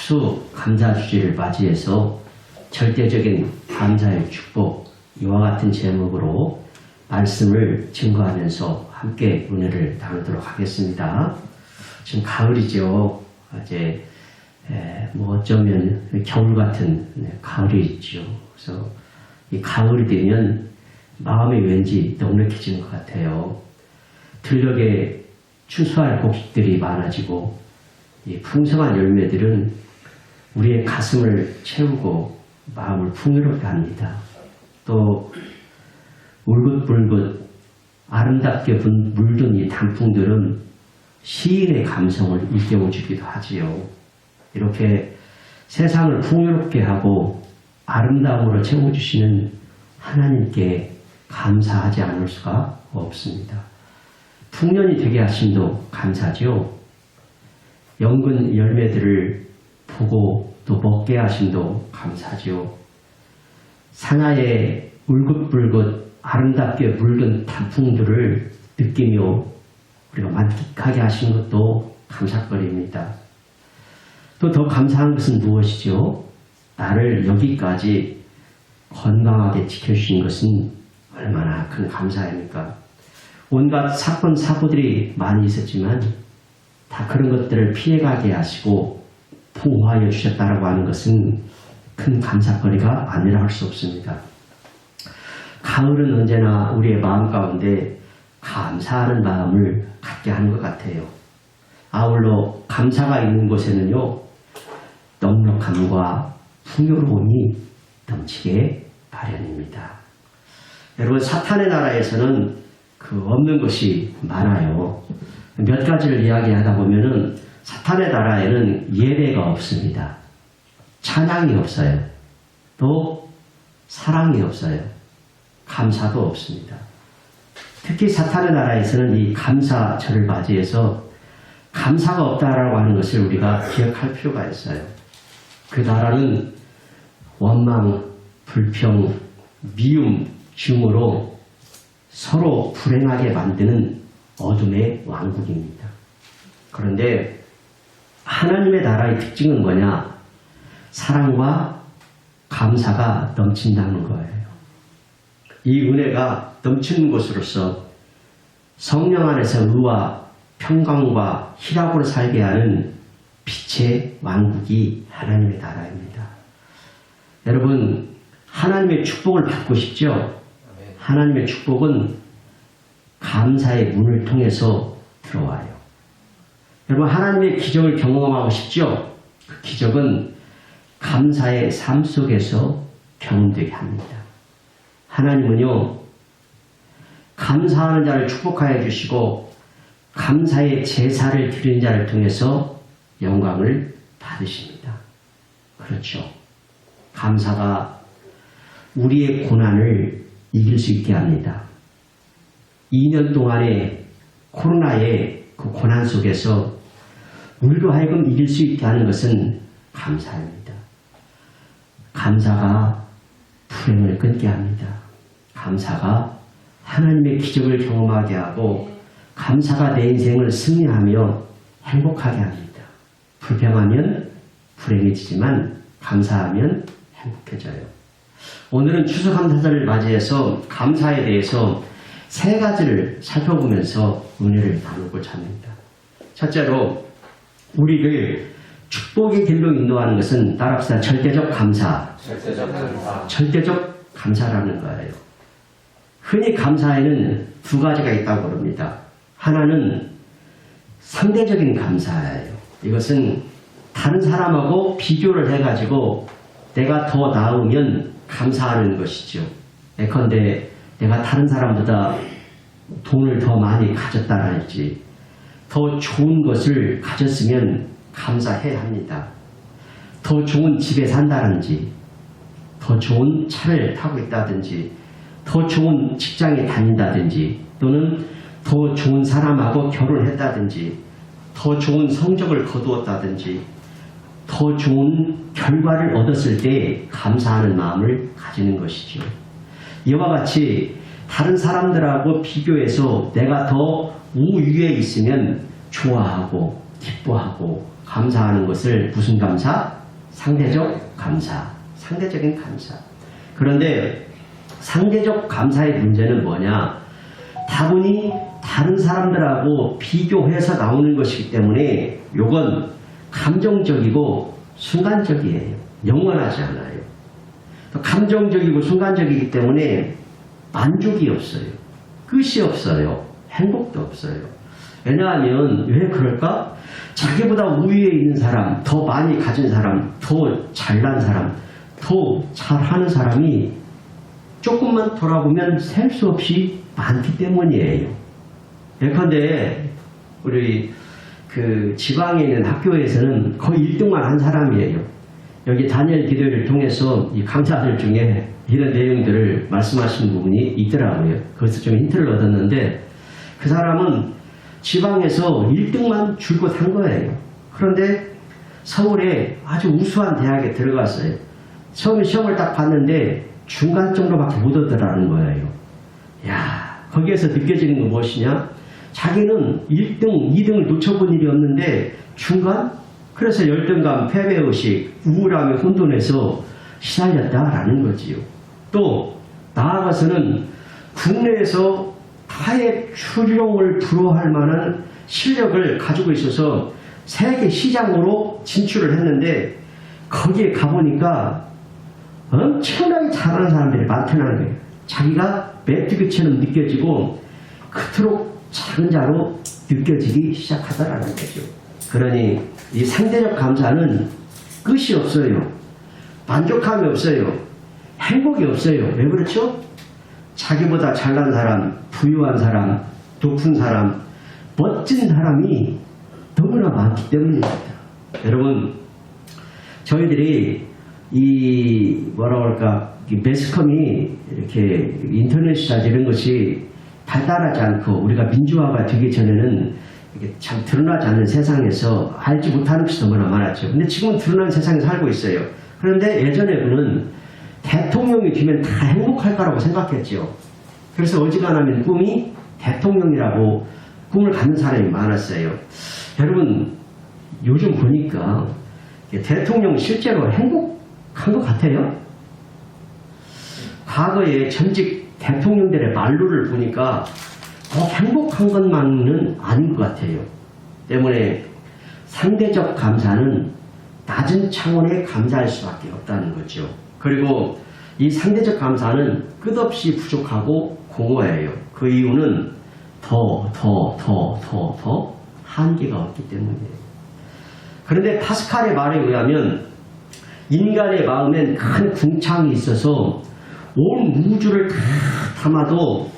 추수 감사주지를 맞이해서 절대적인 감사의 축복, 이와 같은 제목으로 말씀을 증거하면서 함께 은혜를 나누도록 하겠습니다. 지금 가을이죠. 이제 뭐 어쩌면 겨울 같은 가을이 있죠. 그래서 이 가을이 되면 마음이 왠지 넉넉해지는 것 같아요. 들녘에 추수할 곡식들이 많아지고 이 풍성한 열매들은 우리의 가슴을 채우고 마음을 풍요롭게 합니다. 또 울긋불긋 아름답게 물든 이 단풍들은 시인의 감성을 일깨워주기도 하지요. 이렇게 세상을 풍요롭게 하고 아름다움으로 채워주시는 하나님께 감사하지 않을 수가 없습니다. 풍년이 되게 하심도 감사죠. 연근 열매들을 보고 또 먹게 하심도 감사죠. 산하에 울긋불긋 아름답게 물든 단풍들을 느끼며 우리가 만끽하게 하신 것도 감사거리입니다. 또 더 감사한 것은 무엇이죠? 나를 여기까지 건강하게 지켜주신 것은 얼마나 큰 감사입니까? 온갖 사건 사고들이 많이 있었지만 다 그런 것들을 피해가게 하시고 보호하여 주셨다라고 하는 것은 큰 감사거리가 아니라 할 수 없습니다. 가을은 언제나 우리의 마음 가운데 감사하는 마음을 갖게 하는 것 같아요. 아울러 감사가 있는 곳에는요, 넉넉함과 풍요로움이 넘치게 마련입니다. 여러분, 사탄의 나라에서는 그 없는 것이 많아요. 몇 가지를 이야기하다 보면은 사탄의 나라에는 예배가 없습니다. 찬양이 없어요. 또 사랑이 없어요. 감사도 없습니다. 특히 사탄의 나라에서는 이 감사절을 맞이해서 감사가 없다라고 하는 것을 우리가 기억할 필요가 있어요. 그 나라는 원망, 불평, 미움, 증오로 서로 불행하게 만드는 어둠의 왕국입니다. 그런데 하나님의 나라의 특징은 뭐냐? 사랑과 감사가 넘친다는 거예요. 이 은혜가 넘치는 곳으로서 성령 안에서 의와 평강과 희락으로 살게 하는 빛의 왕국이 하나님의 나라입니다. 여러분, 하나님의 축복을 받고 싶죠? 하나님의 축복은 감사의 문을 통해서 들어와요. 여러분, 하나님의 기적을 경험하고 싶죠? 그 기적은 감사의 삶 속에서 경험되게 합니다. 하나님은요, 감사하는 자를 축복하여 주시고 감사의 제사를 드리는 자를 통해서 영광을 받으십니다. 그렇죠. 감사가 우리의 고난을 이길 수 있게 합니다. 2년 동안의 코로나의 그 고난 속에서 우리로 하여금 이길 수 있게 하는 것은 감사입니다. 감사가 불행을 끊게 합니다. 감사가 하나님의 기적을 경험하게 하고 감사가 내 인생을 승리하며 행복하게 합니다. 불평하면 불행해지지만 감사하면 행복해져요. 오늘은 추수감사절을 맞이해서 감사에 대해서 세 가지를 살펴보면서 은혜를 나누고자 합니다. 첫째로 우리를 축복의 길로 인도하는 것은 따라합시다. 절대적 감사. 절대적 감사라는 거예요. 흔히 감사에는 두 가지가 있다고 그럽니다. 하나는 상대적인 감사예요. 이것은 다른 사람하고 비교를 해가지고 내가 더 나으면 감사하는 것이죠. 예컨대 내가 다른 사람보다 돈을 더 많이 가졌다랄지 더 좋은 것을 가졌으면 감사해야 합니다. 더 좋은 집에 산다든지 더 좋은 차를 타고 있다든지 더 좋은 직장에 다닌다든지 또는 더 좋은 사람하고 결혼했다든지 더 좋은 성적을 거두었다든지 더 좋은 결과를 얻었을 때 감사하는 마음을 가지는 것이죠. 이와 같이 다른 사람들하고 비교해서 내가 더 우위에 있으면 좋아하고 기뻐하고 감사하는 것을 무슨 감사? 상대적 감사, 상대적인 감사. 그런데 상대적 감사의 문제는 뭐냐? 다분히 다른 사람들하고 비교해서 나오는 것이기 때문에 이건 감정적이고 순간적이에요. 영원하지 않아요. 감정적이고 순간적이기 때문에 만족이 없어요. 끝이 없어요. 행복도 없어요. 왜냐하면 왜 그럴까? 자기보다 우위에 있는 사람, 더 많이 가진 사람, 더 잘난 사람, 더 잘하는 사람이 조금만 돌아보면 셀 수 없이 많기 때문이에요. 예컨대 우리 그 지방에 있는 학교에서는 거의 1등만 한 사람이에요. 여기 다니엘 기도를 통해서 이 강사들 중에 이런 내용들을 말씀하신 부분이 있더라고요. 거기서 좀 힌트를 얻었는데 그 사람은 지방에서 1등만 줄곧 한 거예요. 그런데 서울에 아주 우수한 대학에 들어갔어요. 처음에 시험을 딱 봤는데 중간 정도밖에 못 얻더라는 거예요. 야, 거기에서 느껴지는 건 무엇이냐? 자기는 1등, 2등을 놓쳐본 일이 없는데 중간? 그래서 열등감, 패배의식, 우울함에 혼돈해서 시달렸다라는 거지요. 또 나아가서는 국내에서 타의 출용을 불허할 만한 실력을 가지고 있어서 세계 시장으로 진출을 했는데 거기에 가보니까 엄청나게 잘하는 사람들이 많다는 거예요. 자기가 메뚜기처럼 느껴지고 그토록 작은 자로 느껴지기 시작하더라는 거죠. 그러니 이 상대적 감사는 끝이 없어요. 만족감이 없어요. 행복이 없어요. 왜 그렇죠? 자기보다 잘난 사람, 부유한 사람, 높은 사람, 멋진 사람이 너무나 많기 때문입니다. 여러분, 저희들이 이 뭐라 그럴까 매스컴이 이렇게 인터넷이나 이런 것이 발달하지 않고 우리가 민주화가 되기 전에는 이게 참 드러나지 않는 세상에서 알지 못하는 것이 너무나 많았죠. 근데 지금은 드러난 세상에 살고 있어요. 그런데 예전에는 대통령이 되면 다 행복할 거라고 생각했죠. 그래서 어지간하면 꿈이 대통령이라고 꿈을 갖는 사람이 많았어요. 여러분, 요즘 보니까 대통령 실제로 행복한 것 같아요? 과거에 전직 대통령들의 말로를 보니까 꼭 행복한 것만은 아닌 것 같아요. 때문에 상대적 감사는 낮은 차원의 감사할 수밖에 없다는 거죠. 그리고 이 상대적 감사는 끝없이 부족하고 공허해요. 그 이유는 더 한계가 없기 때문이에요. 그런데 파스칼의 말에 의하면 인간의 마음엔 큰 궁창이 있어서 온 우주를 다 담아도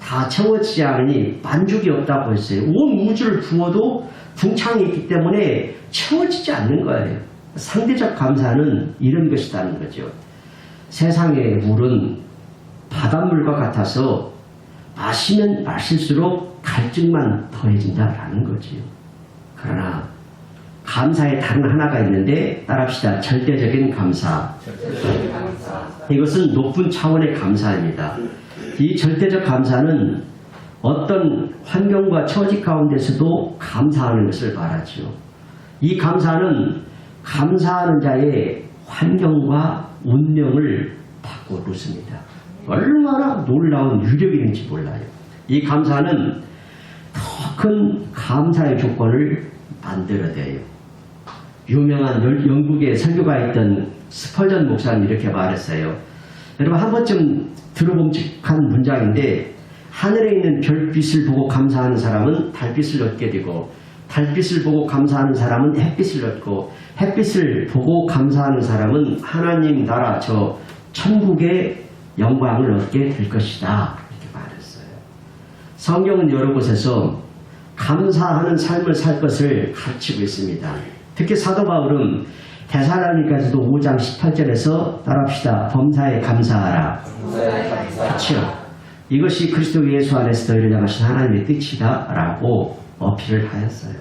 다 채워지지 않으니 만족이 없다고 했어요. 온 우주를 부어도 궁창이 있기 때문에 채워지지 않는 거예요. 상대적 감사는 이런 것이라는 거죠. 세상의 물은 바닷물과 같아서 마시면 마실수록 갈증만 더해진다라는 거지요. 그러나 감사의 다른 하나가 있는데 따라합시다. 절대적인 감사. 이것은 높은 차원의 감사입니다. 이 절대적 감사는 어떤 환경과 처지 가운데서도 감사하는 것을 말하죠. 이 감사는 감사하는 자의 환경과 운명을 바꿔놓습니다. 얼마나 놀라운 유력이 있는지 몰라요. 이 감사는 더 큰 감사의 조건을 만들어내요. 유명한 영국의 설교가 있던 스펄전 목사님 이렇게 말했어요. 여러분 한 번쯤 들어봄직한 문장인데 하늘에 있는 별빛을 보고 감사하는 사람은 달빛을 얻게 되고 달빛을 보고 감사하는 사람은 햇빛을 얻고 햇빛을 보고 감사하는 사람은 하나님 나라 저 천국의 영광을 얻게 될 것이다. 이렇게 말했어요. 성경은 여러 곳에서 감사하는 삶을 살 것을 가르치고 있습니다. 특히 사도 바울은 데살로니가서도 5장 18절에서 따라합시다. 범사에 감사하라. 그렇죠. 이것이 그리스도 예수 안에서 너희를 향하신 하나님의 뜻이다 라고 어필을 하였어요.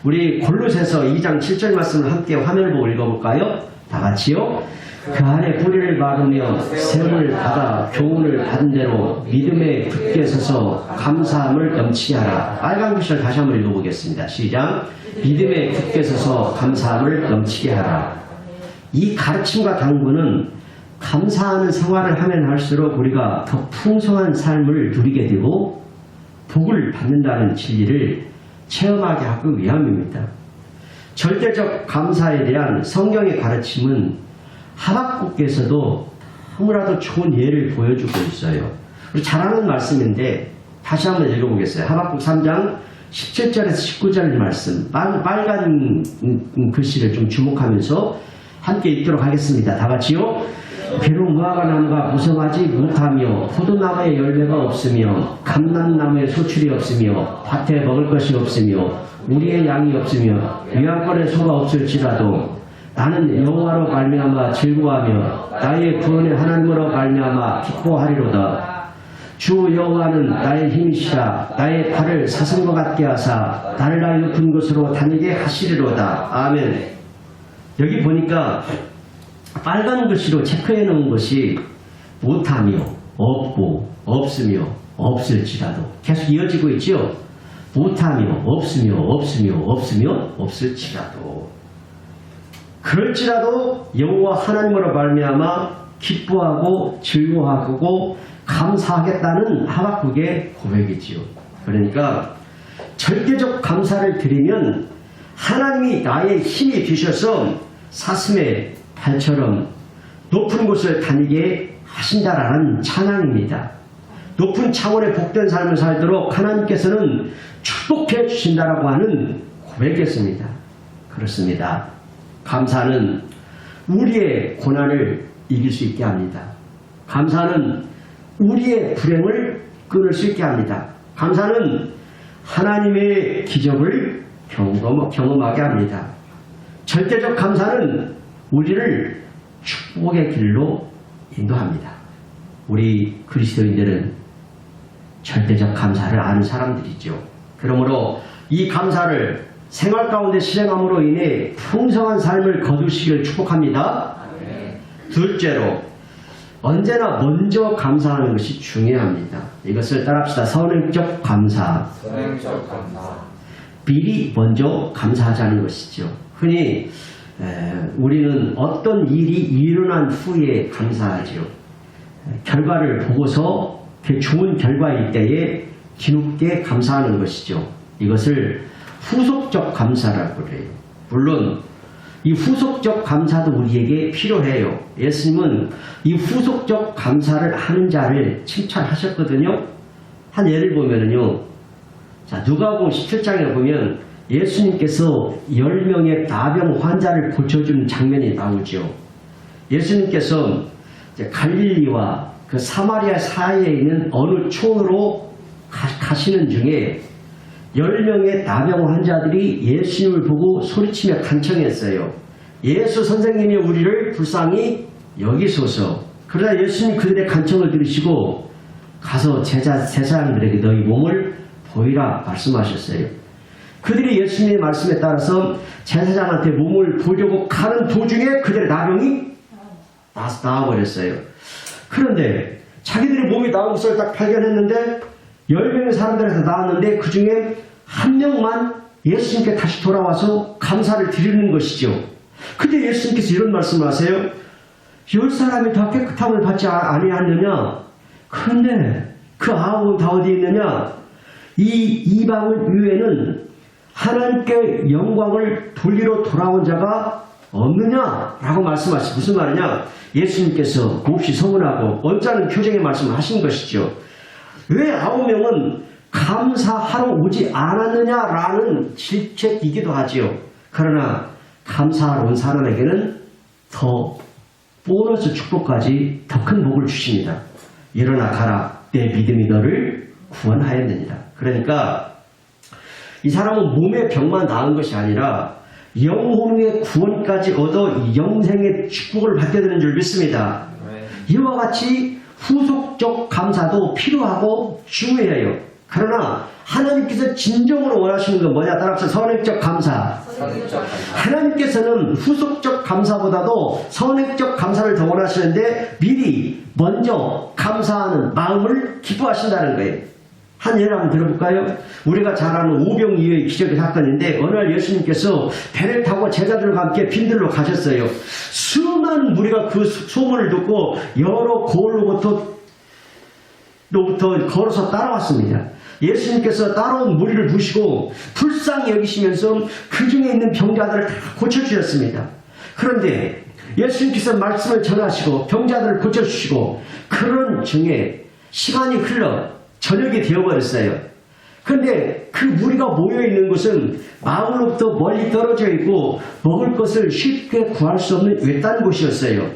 우리 골로새서 2장 7절 말씀을 함께 화면을 보고 읽어볼까요? 다 같이요. 그 안에 뿌리를 박으며 샘을 받아 교훈을 받은 대로 믿음에 굳게 서서 감사함을 넘치게 하라. 빨간 글씨를 다시 한번 읽어보겠습니다. 시작. 믿음에 굳게 서서 감사함을 넘치게 하라. 이 가르침과 당부는 감사하는 생활을 하면 할수록 우리가 더 풍성한 삶을 누리게 되고 복을 받는다는 진리를 체험하게 하기 위함입니다. 절대적 감사에 대한 성경의 가르침은 하박국에서도 너무나도 좋은 예를 보여주고 있어요. 우리 잘 아는 말씀인데 다시 한번 읽어보겠어요. 하박국 3장 17절에서 19절 말씀, 빨간 글씨를 좀 주목하면서 함께 읽도록 하겠습니다. 다 같이요. 비록 무화과나무가 무성하지 못하며 포도나무에 열매가 없으며 감람나무에 소출이 없으며 밭에 먹을 것이 없으며 우리의 양이 없으며 유황권에 소가 없을지라도 나는 여호와로 말미암아 즐거워하며 나의 구원의 하나님으로 말미암아 기뻐하리로다. 주 여호와는 나의 힘이시라. 나의 발을 사슴과 같게 하사 나를 나의 높은 곳으로 다니게 하시리로다. 아멘. 여기 보니까 빨간 글씨로 체크해 놓은 것이 못하며 없고 없으며 없을지라도 계속 이어지고 있죠. 못하며 없으며 없으며 없으며 없을지라도 그럴지라도 여호와 하나님으로 말미암아 기뻐하고 즐거워하고 감사하겠다는 하박국의 고백이지요. 그러니까 절대적 감사를 드리면 하나님이 나의 힘이 되셔서 사슴의 발처럼 높은 곳을 다니게 하신다라는 찬양입니다. 높은 차원의 복된 삶을 살도록 하나님께서는 축복해 주신다라고 하는 고백이었습니다. 그렇습니다. 감사는 우리의 고난을 이길 수 있게 합니다. 감사는 우리의 불행을 끊을 수 있게 합니다. 감사는 하나님의 기적을 경험하게 합니다. 절대적 감사는 우리를 축복의 길로 인도합니다. 우리 그리스도인들은 절대적 감사를 아는 사람들이죠. 그러므로 이 감사를 생활 가운데 실행함으로 인해 풍성한 삶을 거두시길 축복합니다. 둘째로 언제나 먼저 감사하는 것이 중요합니다. 이것을 따라합시다. 선행적 감사. 선행적 감사. 미리 먼저 감사하자는 것이죠. 흔히 우리는 어떤 일이 일어난 후에 감사하죠. 결과를 보고서 그 좋은 결과일 때에 뒤늦게 감사하는 것이죠. 이것을 후속적 감사라고 그래요. 물론 이 후속적 감사도 우리에게 필요해요. 예수님은 이 후속적 감사를 하는 자를 칭찬하셨거든요. 한 예를 보면은요. 자, 누가복음 17장에 보면 예수님께서 10명의 나병 환자를 고쳐주는 장면이 나오죠. 예수님께서 이제 갈릴리와 그 사마리아 사이에 있는 어느 촌으로 가시는 중에 10명의 나병 환자들이 예수님을 보고 소리치며 간청했어요. 예수 선생님이 우리를 불쌍히 여기소서. 그러나 예수님 그들의 간청을 들으시고 가서 제사장들에게 너희 몸을 보이라 말씀하셨어요. 그들이 예수님의 말씀에 따라서 제사장한테 몸을 보려고 가는 도중에 그들의 나병이 나와버렸어요. 그런데 자기들의 몸이 나온 것을 딱 발견했는데 10명의 사람들에서 나왔는데 그 중에 한 명만 예수님께 다시 돌아와서 감사를 드리는 것이죠. 그때 예수님께서 이런 말씀을 하세요. 10사람이 다 깨끗함을 받지 아니하느냐? 그런데 그 9은 다 어디 있느냐? 이 이방을 위에는 하나님께 영광을 돌리러 돌아온 자가 없느냐라고 말씀하시죠. 무슨 말이냐? 예수님께서 몹시 서운하고 언짢은 표정의 말씀을 하신 것이죠. 왜 9명은 감사하러 오지 않았느냐라는 질책이기도 하지요. 그러나 감사하러 온 사람에게는 더 보너스 축복까지 더 큰 복을 주십니다. 일어나 가라. 내 믿음이 너를 구원하였느니라. 그러니까 이 사람은 몸의 병만 나은 것이 아니라 영혼의 구원까지 얻어 영생의 축복을 받게 되는 줄 믿습니다. 이와 같이 후속적 감사도 필요하고 중요해요. 그러나 하나님께서 진정으로 원하시는 건 뭐냐? 따라서 선행적 감사. 하나님께서는 후속적 감사보다도 선행적 감사를 더 원하시는데 미리 먼저 감사하는 마음을 기뻐하신다는 거예요. 한 예를 한번 들어볼까요? 우리가 잘 아는 오병이어의 기적의 사건인데 어느 날 예수님께서 배를 타고 제자들과 함께 빈들로 가셨어요. 수많은 무리가 그 소문을 듣고 여러 고을로부터 걸어서 따라왔습니다. 예수님께서 따라온 무리를 보시고 불쌍히 여기시면서 그 중에 있는 병자들을 다 고쳐주셨습니다. 그런데 예수님께서 말씀을 전하시고 병자들을 고쳐주시고 그런 중에 시간이 흘러 저녁이 되어버렸어요. 그런데 그 무리가 모여있는 곳은 마을로부터 멀리 떨어져 있고 먹을 것을 쉽게 구할 수 없는 외딴 곳이었어요.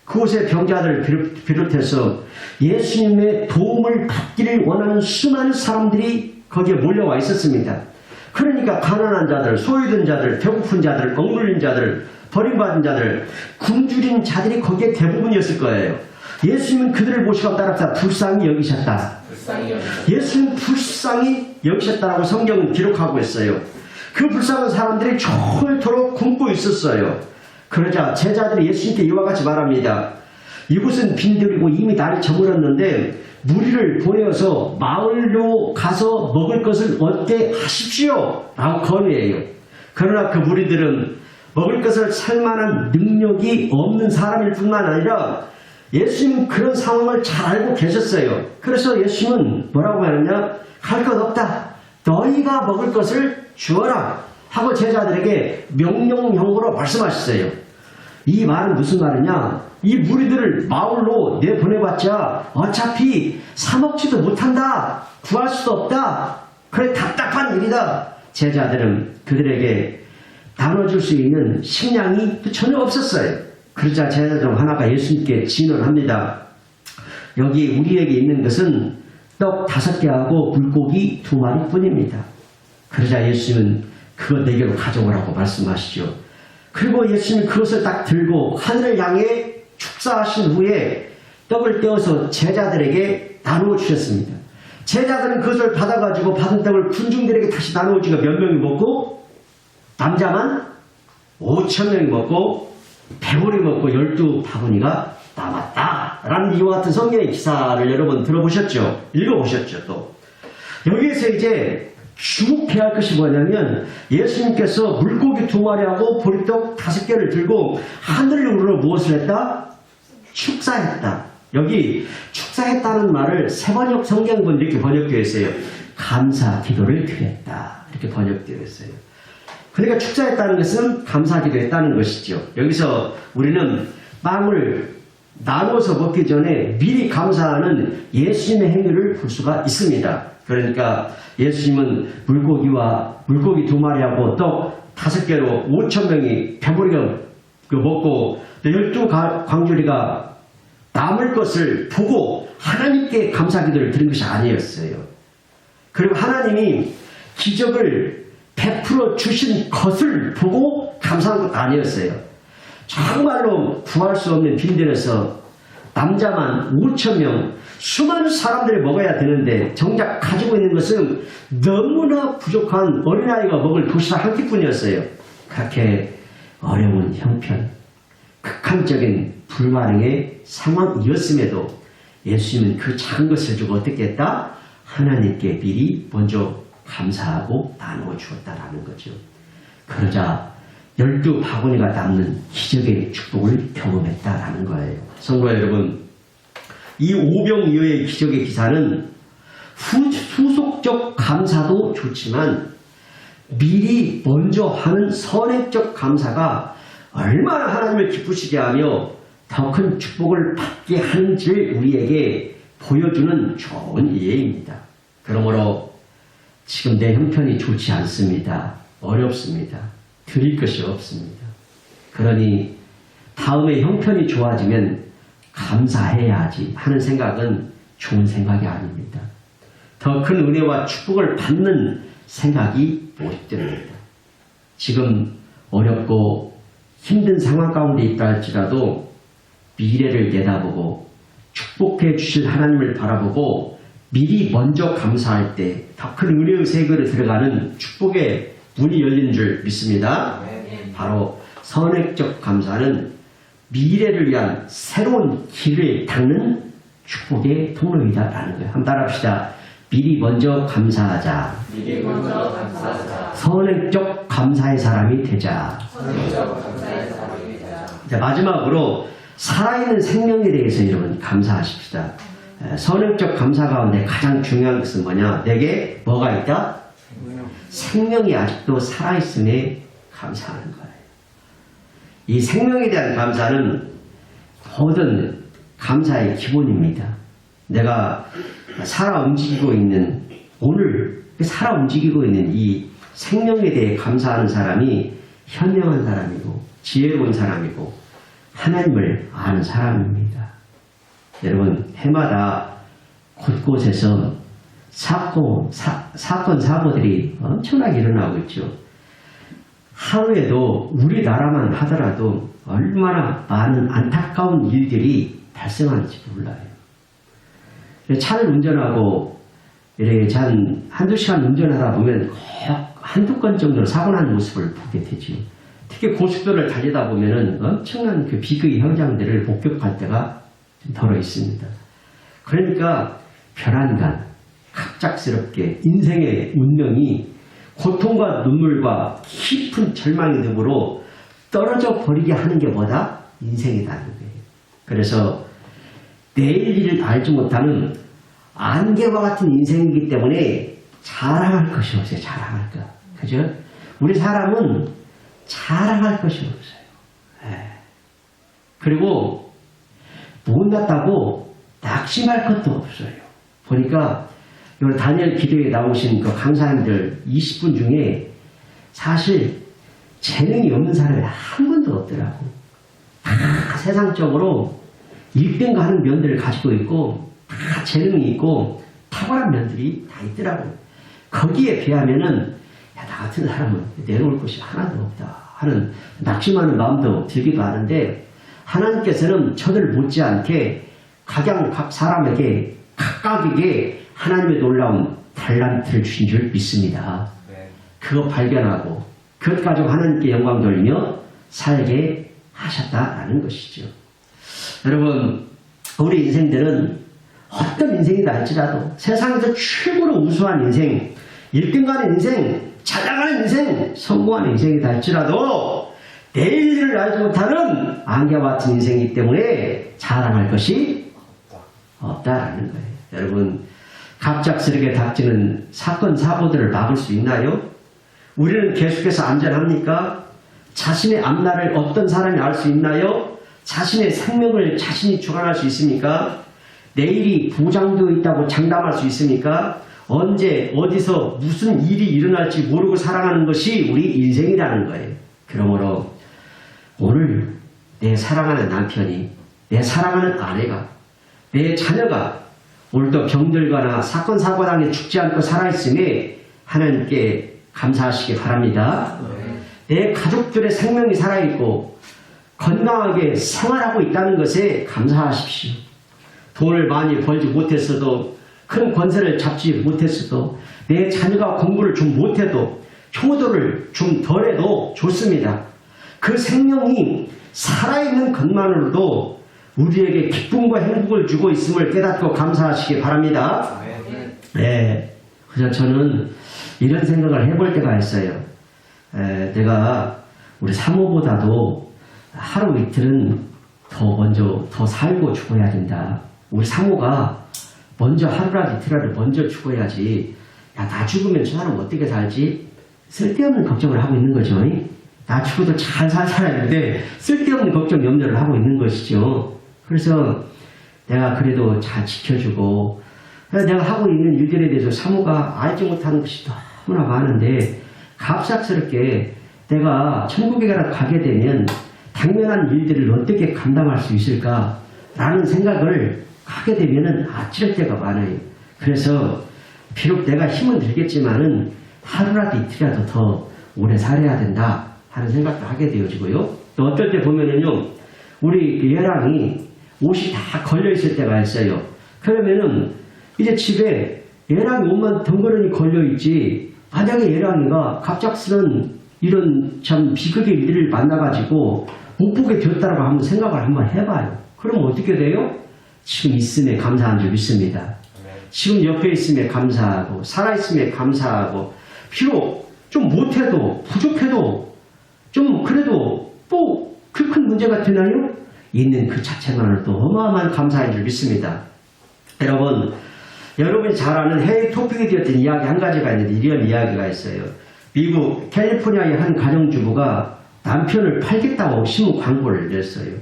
그곳에 병자들을 비롯해서 예수님의 도움을 받기를 원하는 수많은 사람들이 거기에 몰려와 있었습니다. 그러니까 가난한 자들, 소유된 자들, 배고픈 자들, 억눌린 자들, 버림받은 자들, 굶주린 자들이 거기에 대부분이었을 거예요. 예수님은 그들을 보시고 따라서 불쌍히 여기셨다. 예수님은 불쌍히 여기셨다라고 성경은 기록하고 있어요. 그 불쌍한 사람들이 초토록 굶고 있었어요. 그러자 제자들이 예수님께 이와 같이 말합니다. 이곳은 빈들이고 이미 날이 저물었는데 무리를 보내어서 마을로 가서 먹을 것을 얻게 하십시오 라고 건의해요. 그러나 그 무리들은 먹을 것을 살 만한 능력이 없는 사람일 뿐만 아니라 예수님은 그런 상황을 잘 알고 계셨어요. 그래서 예수님은 뭐라고 하느냐? 할 것 없다. 너희가 먹을 것을 주어라 하고 제자들에게 명령형으로 말씀하셨어요. 이 말은 무슨 말이냐? 이 무리들을 마을로 내보내봤자 어차피 사 먹지도 못한다. 구할 수도 없다. 그래 답답한 일이다. 제자들은 그들에게 나눠줄 수 있는 식량이 전혀 없었어요. 그러자 제자 중 하나가 예수님께 진언합니다. 여기 우리에게 있는 것은 떡 5개하고 물고기 2마리 뿐입니다. 그러자 예수님은 그것 4개로 가져오라고 말씀하시죠. 그리고 예수님이 그것을 딱 들고 하늘을 향해 축사하신 후에 떡을 떼어서 제자들에게 나누어 주셨습니다. 제자들은 그것을 받아가지고 받은 떡을 군중들에게 다시 나누어 주니까 몇 명이 먹고 남자만 5,000명이 먹고 배불리 먹고 12바구니가 남았다라는 이와 같은 성경의 기사를 여러분 들어보셨죠? 읽어보셨죠? 또 여기에서 이제 주목해야 할 것이 뭐냐면 예수님께서 물고기 2마리하고 보리떡 5개를 들고 하늘을 우러러 무엇을 했다? 축사했다. 여기 축사했다는 말을 세번역 성경본 이렇게 번역되어 있어요. 감사 기도를 드렸다. 이렇게 번역되어 있어요. 그러니까 축사했다는 것은 감사 기도했다는 것이죠. 여기서 우리는 빵을 나눠서 먹기 전에 미리 감사하는 예수님의 행위를 볼 수가 있습니다. 그러니까 예수님은 물고기 2마리하고 떡 5개로 5,000명이 배부르게 먹고 12광주리가 남을 것을 보고 하나님께 감사기도를 드린 것이 아니었어요. 그리고 하나님이 기적을 베풀어 주신 것을 보고 감사한 것도 아니었어요. 정말로 구할 수 없는 빈들에서 남자만 5,000명 수많은 사람들이 먹어야 되는데 정작 가지고 있는 것은 너무나 부족한 어린아이가 먹을 도시락 한 끼뿐이었어요. 그렇게 어려운 형편, 극한적인 불가능의 상황이었음에도 예수님은 그 작은 것을 주고 어떻게 했다? 하나님께 미리 먼저 감사하고 나누어 주었다라는 거죠. 그러자 12바구니가 남는 기적의 축복을 경험했다라는 거예요. 성도 여러분, 이 오병이어의 기적의 기사는 후속적 감사도 좋지만 미리 먼저 하는 선행적 감사가 얼마나 하나님을 기쁘시게 하며 더 큰 축복을 받게 하는지를 우리에게 보여주는 좋은 예입니다. 그러므로 지금 내 형편이 좋지 않습니다. 어렵습니다. 드릴 것이 없습니다. 그러니 다음에 형편이 좋아지면 감사해야지 하는 생각은 좋은 생각이 아닙니다. 더 큰 은혜와 축복을 받는 생각이 못 듭니다. 지금 어렵고 힘든 상황 가운데 있다 할지라도 미래를 내다보고 축복해 주실 하나님을 바라보고 미리 먼저 감사할 때 더 큰 은혜의 세계로 들어가는 축복의 문이 열리는 줄 믿습니다. 바로 선행적 감사는 미래를 위한 새로운 길을 닦는 축복의 통로이다라는 거예요. 한번 따라합시다. 미리 먼저 감사하자. 미리 먼저 감사하자. 선행적 감사의 사람이 되자. 선행적 감사의 사람이 되자. 자, 마지막으로 살아있는 생명에 대해서 여러분 감사하십시다. 선행적 감사 가운데 가장 중요한 것은 뭐냐? 내게 뭐가 있다? 생명이 아직도 살아있음에 감사하는 거예요. 이 생명에 대한 감사는 모든 감사의 기본입니다. 내가 살아 움직이고 있는 오늘 살아 움직이고 있는 이 생명에 대해 감사하는 사람이 현명한 사람이고 지혜로운 사람이고 하나님을 아는 사람입니다. 여러분 해마다 곳곳에서 사건 사고들이 엄청나게 일어나고 있죠. 하루에도 우리나라만 하더라도 얼마나 많은 안타까운 일들이 발생하는지 몰라요. 차를 운전하고 이렇게 한두 시간 운전하다 보면 꼭 한두 건 정도로 사고 난 모습을 보게 되죠. 특히 고속도로를 달리다 보면은 엄청난 그 비극의 현장들을 목격할 때가 좀 덜어 있습니다. 그러니까 별안간 갑작스럽게 인생의 운명이 고통과 눈물과 깊은 절망의 늪으로 떨어져 버리게 하는 게 뭐다? 인생이라는 거예요. 그래서 내일 일을 알지 못하는 안개와 같은 인생이기 때문에 자랑할 것이 없어요. 자랑할 것. 그죠? 우리 사람은 자랑할 것이 없어요. 그리고 못났다고 낙심할 것도 없어요. 보니까 이 다니엘 기도에 나오신 그 강사님들 20분 중에 사실 재능이 없는 사람이 한 분도 없더라고. 다 세상적으로 1등가 하는 면들을 가지고 있고 다 재능이 있고 탁월한 면들이 다 있더라고요. 거기에 비하면은 야, 나 같은 사람은 내놓을 것이 하나도 없다 하는 낙심하는 마음도 들기도 하는데 하나님께서는 저들 못지않게 각 사람에게 각각에게 하나님의 놀라운 달란트를 주신 줄 믿습니다. 그거 발견하고 그것 가지고 하나님께 영광 돌리며 살게 하셨다라는 것이죠. 여러분 우리 인생들은 어떤 인생이다 할지라도 세상에서 최고로 우수한 인생 1등 가는 인생 잘 나가는 인생 성공하는 인생이다 할지라도 내일을 알지 못하는 안개와 같은 인생이기 때문에 자랑할 것이 없다라는 거예요. 여러분 갑작스럽게 닥치는 사건 사고들을 막을 수 있나요? 우리는 계속해서 안전합니까? 자신의 앞날을 어떤 사람이 알 수 있나요? 자신의 생명을 자신이 주관할 수 있습니까? 내일이 보장되어 있다고 장담할 수 있습니까? 언제 어디서 무슨 일이 일어날지 모르고 살아가는 것이 우리 인생이라는 거예요. 그러므로 오늘 내 사랑하는 남편이 내 사랑하는 아내가 내 자녀가 오늘도 병들거나 사건 사고 당해 죽지 않고 살아있음에 하나님께 감사하시기 바랍니다. 내 가족들의 생명이 살아있고 건강하게 생활하고 있다는 것에 감사하십시오. 돈을 많이 벌지 못했어도 큰 권세를 잡지 못했어도 내 자녀가 공부를 좀 못해도 효도를 좀 덜해도 좋습니다. 그 생명이 살아있는 것만으로도 우리에게 기쁨과 행복을 주고 있음을 깨닫고 감사하시기 바랍니다. 네. 그래서 저는 이런 생각을 해볼 때가 있어요. 내가 우리 사모보다도 하루 이틀은 더 살고 죽어야 된다. 우리 사모가 먼저 하루라도 이틀라도 먼저 죽어야지. 야, 나 죽으면 저 사람 어떻게 살지? 쓸데없는 걱정을 하고 있는 거죠. 나 죽어도 잘 살 사람인데 쓸데없는 걱정 염려를 하고 있는 것이죠. 그래서 내가 그래도 잘 지켜주고 내가 하고 있는 일들에 대해서 사모가 알지 못하는 것이 너무나 많은데 갑작스럽게 내가 천국에 가게 되면 당면한 일들을 어떻게 감당할 수 있을까라는 생각을 하게 되면 아찔할 때가 많아요. 그래서 비록 내가 힘은 들겠지만은 하루라도 이틀이라도 더 오래 살아야 된다 하는 생각도 하게 되어지고요. 또 어떨 때 보면은요, 우리 예랑이 옷이 다 걸려 있을 때가 있어요. 그러면은 이제 집에 예랑이 옷만 덩그러니 걸려 있지. 만약에 예랑이가 갑작스런 이런 참 비극의 일을 만나가지고 못 보게 되었다라고 한번 생각을 한번 해봐요. 그럼 어떻게 돼요? 지금 있음에 감사한 줄 믿습니다. 지금 옆에 있음에 감사하고 살아있음에 감사하고 비록 좀 못해도 부족해도 좀 그래도 뭐 그 큰 문제가 되나요? 있는 그 자체만으로도 어마어마한 감사인 줄 믿습니다. 여러분이 잘 아는 해외 토픽이 되었던 이야기 한 가지가 있는데 이런 이야기가 있어요. 미국 캘리포니아의 한 가정주부가 남편을 팔겠다고 신문 광고를 냈어요.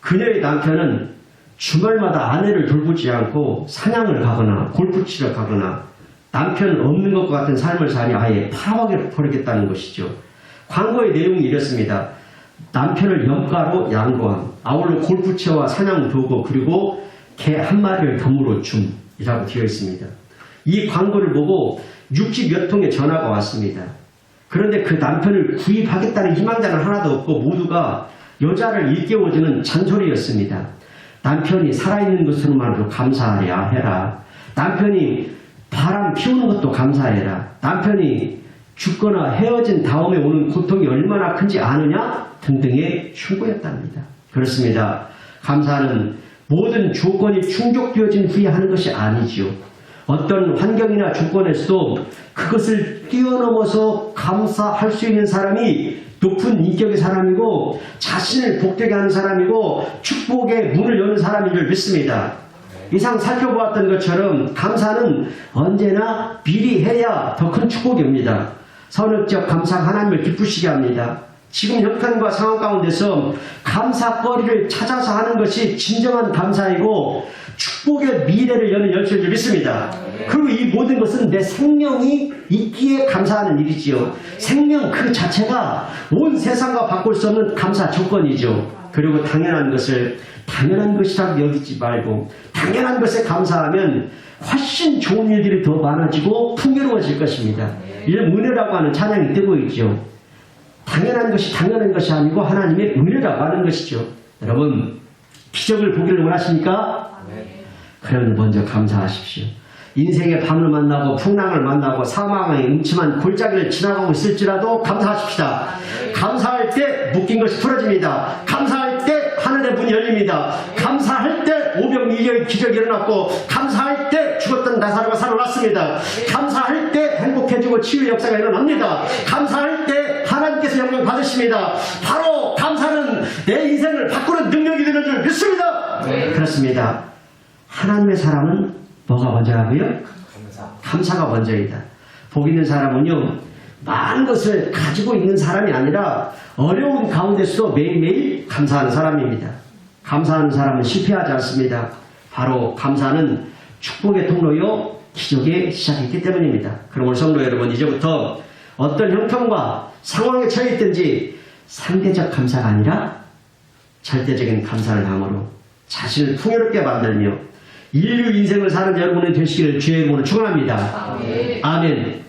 그녀의 남편은 주말마다 아내를 돌보지 않고 사냥을 가거나 골프 치러 가거나 남편 없는 것과 같은 삶을 사니 아예 팔아버리겠다는 것이죠. 광고의 내용이 이렇습니다. 남편을 염가로 양도함, 아울러 골프채와 사냥 도구 그리고 개 한 마리를 덤으로 줌이라고 되어 있습니다. 이 광고를 보고 60몇 통의 전화가 왔습니다. 그런데 그 남편을 구입하겠다는 희망자는 하나도 없고 모두가 여자를 일깨워주는 잔소리였습니다. 남편이 살아있는 것으로만으로 감사하랴 해라. 남편이 바람 피우는 것도 감사해라. 남편이 죽거나 헤어진 다음에 오는 고통이 얼마나 큰지 아느냐 등등의 충고였답니다. 그렇습니다. 감사는 모든 조건이 충족되어진 후에 하는 것이 아니지요. 어떤 환경이나 조건에서도 그것을 뛰어넘어서 감사할 수 있는 사람이 높은 인격의 사람이고 자신을 복되게 하는 사람이고 축복의 문을 여는 사람인 줄 믿습니다. 이상 살펴보았던 것처럼 감사는 언제나 미리 해야 더 큰 축복이 옵니다. 선언적 감사가 하나님을 기쁘시게 합니다. 지금 형편과 상황 가운데서 감사거리를 찾아서 하는 것이 진정한 감사이고 축복의 미래를 여는 열쇠인 줄 믿습니다. 그리고 이 모든 것은 내 생명이 있기에 감사하는 일이지요. 생명 그 자체가 온 세상과 바꿀 수 없는 감사 조건이죠. 그리고 당연한 것을 당연한 것이라고 여기지 말고 당연한 것에 감사하면 훨씬 좋은 일들이 더 많아지고 풍요로워질 것입니다. 이런 은혜라고 하는 찬양이 뜨고 있죠. 당연한 것이 당연한 것이 아니고 하나님의 은혜라고 하는 것이죠. 여러분 기적을 보기를 원하십니까? 그러면 먼저 감사하십시오. 인생의 밤을 만나고 풍랑을 만나고 사망의 음침한 골짜기를 지나가고 있을지라도 감사하십시다. 감사할 때 묶인 것이 풀어집니다. 감사할 때 하늘의 문이 열립니다. 감사할 때 오병이어의 기적이 일어났고 감사할 때 죽었던 나사로가 살아났습니다. 감사할 때 행복해지고 치유의 역사가 일어납니다. 감사할 때 하나님께서 영광 받으십니다. 바로 감사는 내 인생을 바꾸는 능력이 되는 줄 믿습니다. 그렇습니다. 하나님의 사람은 뭐가 먼저라고요? 감사가 먼저이다. 복 있는 사람은요 많은 것을 가지고 있는 사람이 아니라 어려운 가운데서도 매일매일 감사하는 사람입니다. 감사하는 사람은 실패하지 않습니다. 바로 감사는 축복의 통로요 기적의 시작이기 때문입니다. 그럼 오늘 성도 여러분 이제부터 어떤 형편과 상황에 처해 있든지 상대적 감사가 아니라 절대적인 감사를 함으로 자신을 풍요롭게 만들며 인류 인생을 사는 여러분이 되시기를 주의 이름으로 축원합니다. 아멘.